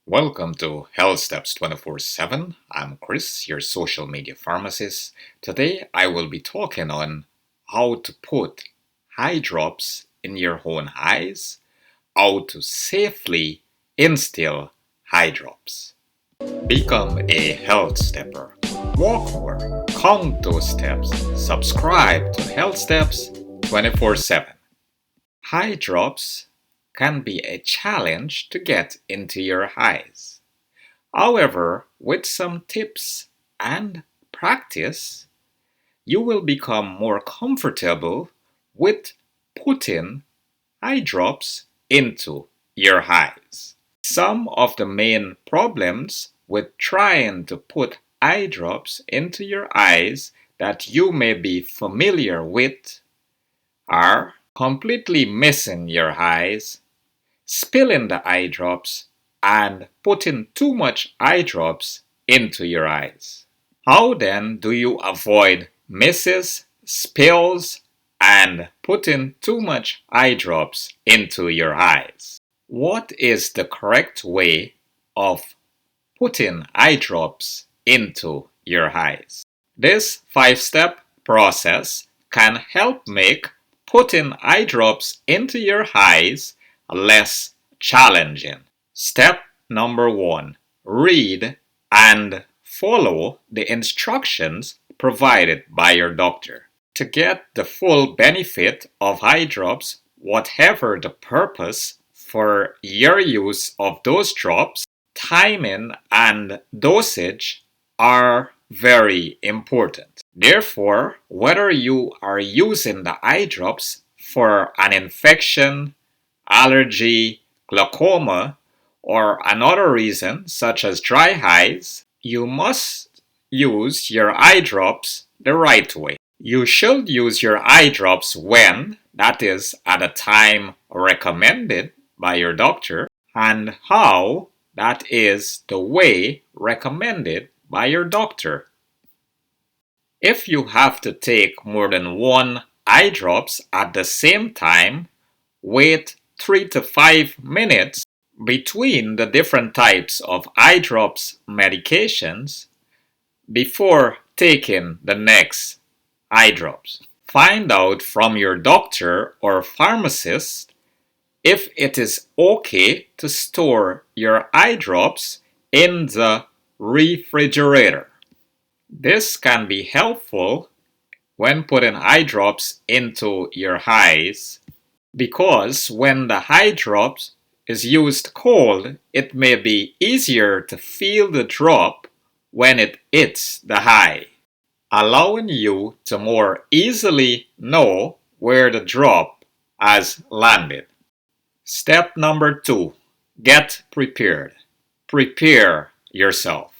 Welcome to Health Steps 24/7. I'm Chris, your social media pharmacist. Today I will be talking on how to put eye drops in your own eyes, how to safely instill eye drops. Become a health stepper. Walk more, count those steps, subscribe to Health Steps 24/7. Eye drops can be a challenge to get into your eyes. However, with some tips and practice, you will become more comfortable with putting eye drops into your eyes. Some of the main problems with trying to put eye drops into your eyes that you may be familiar with are completely missing your eyes, spilling the eye drops, and putting too much eye drops into your eyes. How then do you avoid misses, spills, and putting too much eye drops into your eyes? What is the correct way of putting eye drops into your eyes? This 5-step process can help make putting eye drops into your eyes less challenging. Step number 1. Read and follow the instructions provided by your doctor. To get the full benefit of eye drops, whatever the purpose for your use of those drops, timing and dosage are very important. Therefore, whether you are using the eye drops for an infection, allergy, glaucoma, or another reason such as dry eyes, you must use your eye drops the right way. You should use your eye drops when, that is, at a time recommended by your doctor, and how, that is, the way recommended by your doctor. If you have to take more than one eye drops at the same time, wait 3 to 5 minutes between the different types of eye drops medications before taking the next eye drops. Find out from your doctor or pharmacist if it is okay to store your eye drops in the refrigerator. This can be helpful when putting eye drops into your eyes because when the eye drops is used cold, it may be easier to feel the drop when it hits the eye, allowing you to more easily know where the drop has landed. Step number 2. Get prepared. Prepare yourself.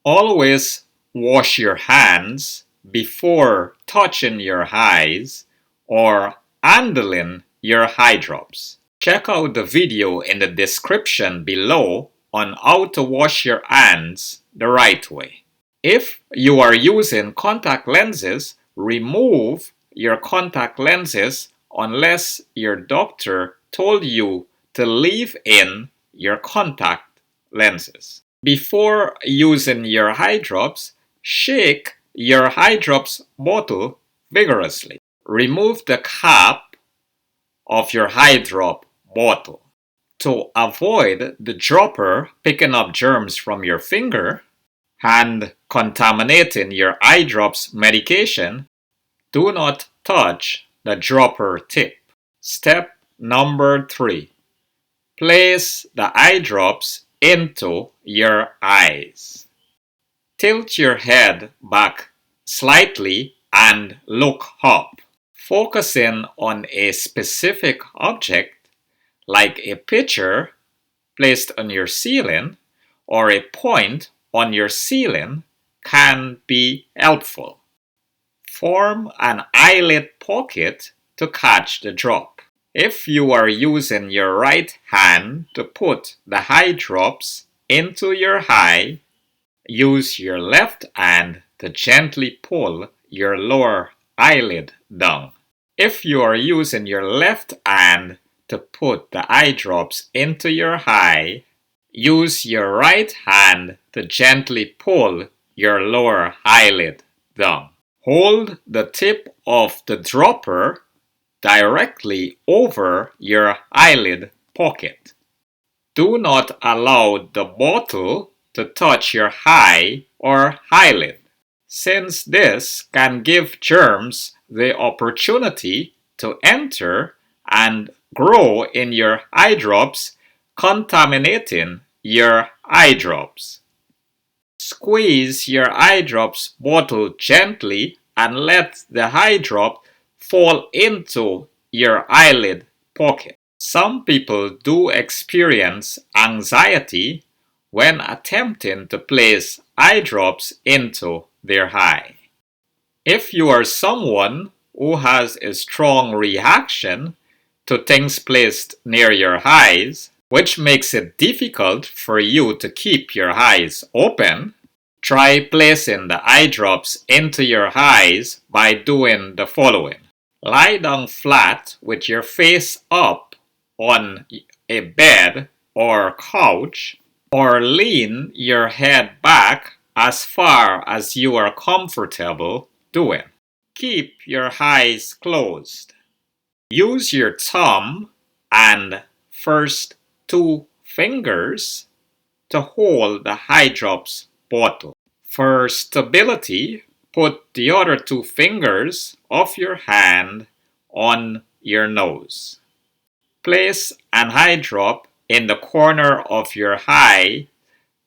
Always wash your hands before touching your eyes or handling your eye drops. Check out the video in the description below on how to wash your hands the right way. If you are using contact lenses, remove your contact lenses unless your doctor told you to leave in your contact lenses. Before using your eye drops, shake your eye drops bottle vigorously. Remove the cap of your eye drop bottle. To avoid the dropper picking up germs from your finger and contaminating your eye drops medication, do not touch the dropper tip. Step number 3. Place the eye drops into your eyes. Tilt your head back slightly and look up, focusing on a specific object like a picture placed on your ceiling or a point on your ceiling can be helpful. Form an eyelid pocket to catch the drop. If you are using your right hand to put the eye drops into your eye, use your left hand to gently pull your lower eyelid down. If you are using your left hand to put the eye drops into your eye, Use your right hand to gently pull your lower eyelid down. Hold the tip of the dropper directly over your eyelid pocket. Do not allow the bottle to touch your eye or eyelid, since this can give germs the opportunity to enter and grow in your eye drops, contaminating your eye drops. Squeeze your eye drops bottle gently and let the eye drop fall into your eyelid pocket. Some people do experience anxiety when attempting to place eye drops into their eye. If you are someone who has a strong reaction to things placed near your eyes, which makes it difficult for you to keep your eyes open, try placing the eye drops into your eyes by doing the following. Lie down flat with your face up on a bed or couch, or lean your head back as far as you are comfortable doing. Keep your eyes closed. Use your thumb and first two fingers to hold the eye drops bottle. For stability, put the other two fingers of your hand on your nose. Place an eye drop in the corner of your eye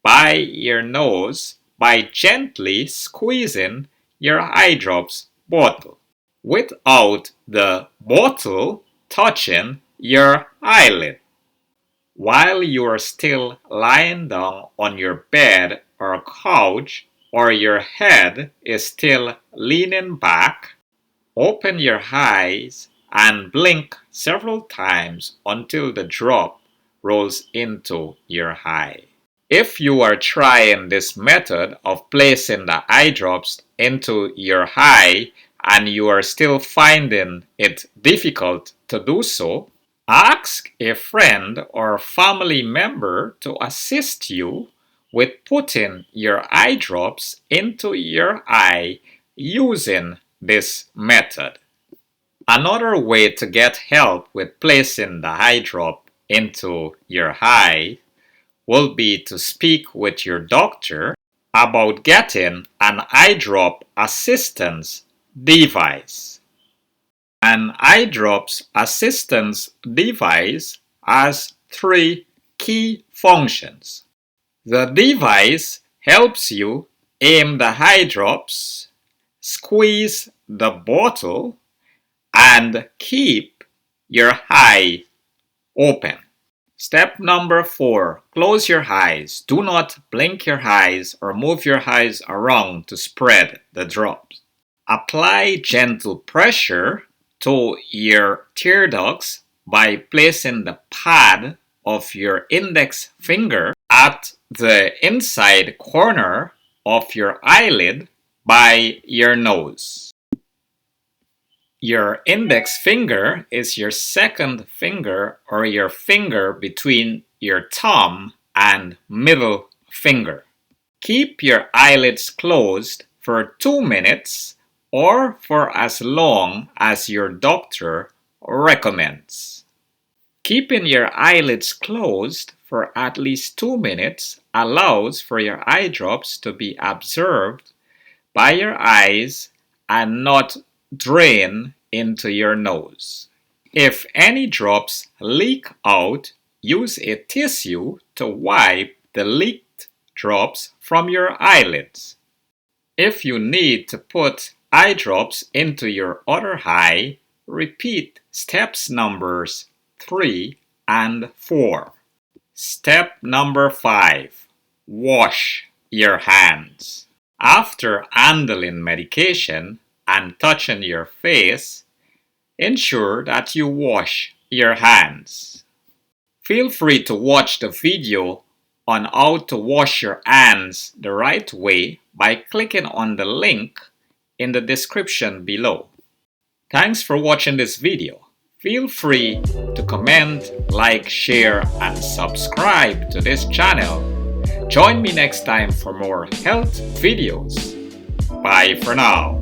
by your nose by gently squeezing your eye drops bottle without the bottle touching your eyelid. While you are still lying down on your bed or couch, or your head is still leaning back, open your eyes and blink several times until the drop rolls into your eye. If you are trying this method of placing the eye drops into your eye and you are still finding it difficult to do so, ask a friend or family member to assist you with putting your eye drops into your eye using this method. Another way to get help with placing the eye drop into your eye will be to speak with your doctor about getting an eye drop assistance device. An eye drops assistance device has three key functions. The device helps you aim the eye drops, squeeze the bottle, and keep your eye open. Step number 4. Close your eyes. Do not blink your eyes or move your eyes around to spread the drops. Apply gentle pressure to your tear ducts by placing the pad of your index finger at the inside corner of your eyelid by your nose. Your index finger is your second finger or your finger between your thumb and middle finger. Keep your eyelids closed for 2 minutes or for as long as your doctor recommends. Keeping your eyelids closed for at least 2 minutes allows for your eye drops to be absorbed by your eyes and not drain into your nose. If any drops leak out, use a tissue to wipe the leaked drops from your eyelids. If you need to put eye drops into your other eye, repeat steps numbers 3 and 4. Step number 5. Wash your hands. After handling medication and touching your face, ensure that you wash your hands. Feel free to watch the video on how to wash your hands the right way by clicking on the link in the description below. Thanks for watching this video. Feel free to comment, like, share, and subscribe to this channel. Join me next time for more health videos. Bye for now.